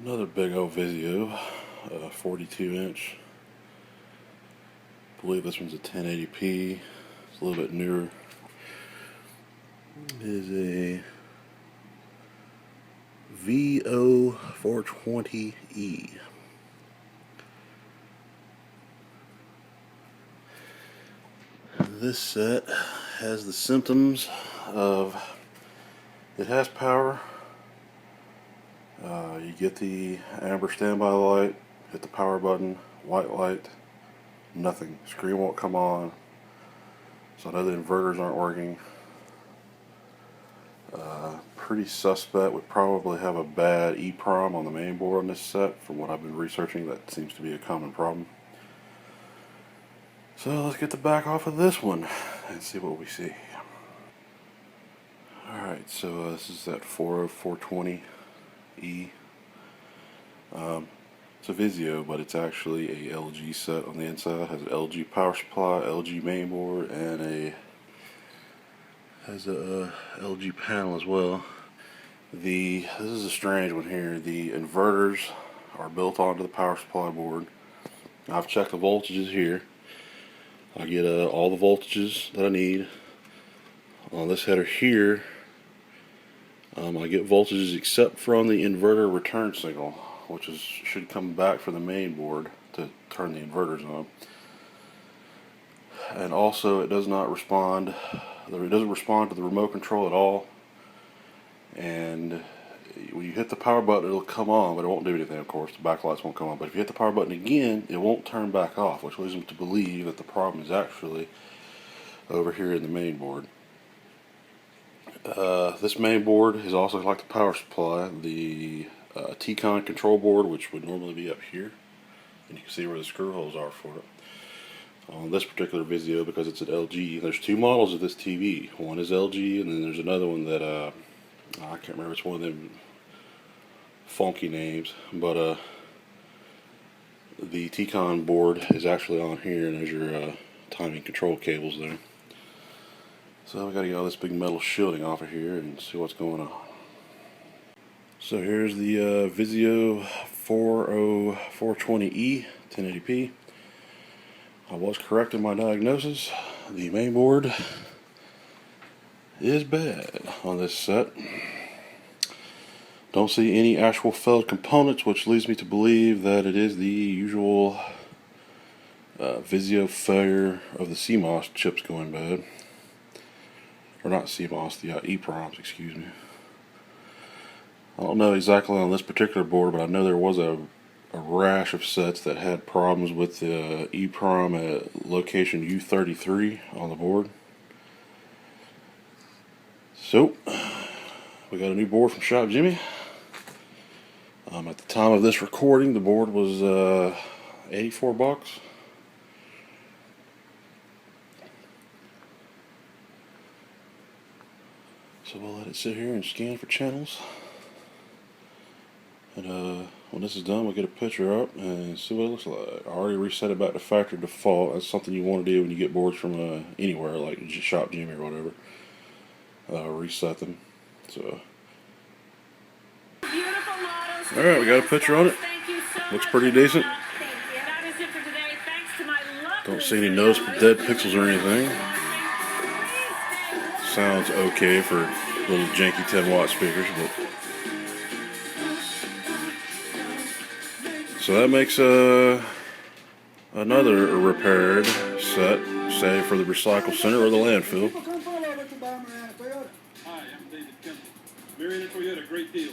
Another big old Vizio, 42-inch. I believe this one's a 1080p. It's a little bit newer. It is a VO420E. This set has the symptoms of, it has power. You get the amber standby light, hit the power button, white light, nothing. Screen won't come on. So I know the inverters aren't working. Pretty suspect. Would probably have a bad EEPROM on the main board on this set. From what I've been researching, that seems to be a common problem. So let's get the back off of this one and see what we see. Alright, so this is that 40420E. It's a Vizio, but it's actually a LG set on the inside. It has an LG power supply, LG mainboard, and has a LG panel as well. This is a strange one here. The inverters are built onto the power supply board. I've checked the voltages here. I get all the voltages that I need. On this header here, I get voltages except from the inverter return signal, which should come back from the main board to turn the inverters on. And also, it does not respond. It doesn't respond to the remote control at all. And when you hit the power button, it'll come on, but it won't do anything. Of course, the backlights won't come on. But if you hit the power button again, it won't turn back off, which leads me to believe that the problem is actually over here in the main board. This main board is also like the power supply. The T-Con control board, which would normally be up here, and you can see where the screw holes are for it. On this particular Vizio, because it's an LG, there's two models of this TV. One is LG, and then there's another one that I can't remember. It's one of them funky names, but the T-Con board is actually on here, and there's your timing control cables there. So we got to get all this big metal shielding off of here and see what's going on. So here's the Vizio 40420E 1080p. I was correct in my diagnosis. The main board is bad on this set. Don't see any actual failed components, which leads me to believe that it is the usual Vizio failure of the CMOS chips going bad. Or not CMOS, the EEPROMs, excuse me. I don't know exactly on this particular board, but I know there was a rash of sets that had problems with the EEPROM at location U33 on the board. So, we got a new board from Shop Jimmy. At the time of this recording, the board was $84. So we'll let it sit here and scan for channels. And when this is done, we'll get a picture up and see what it looks like. I already reset it back to factory default. That's something you want to do when you get boards from anywhere, like Shop Jimmy or whatever. Reset them. So, alright, we got a picture on it. Looks pretty decent. Don't see any noticeable dead pixels or anything. Sounds okay for little janky 10-watt speakers, but so that makes another repaired set, say for the recycle center or the landfill. Hi, I'm David Kimball. Marion Toyota, great deal.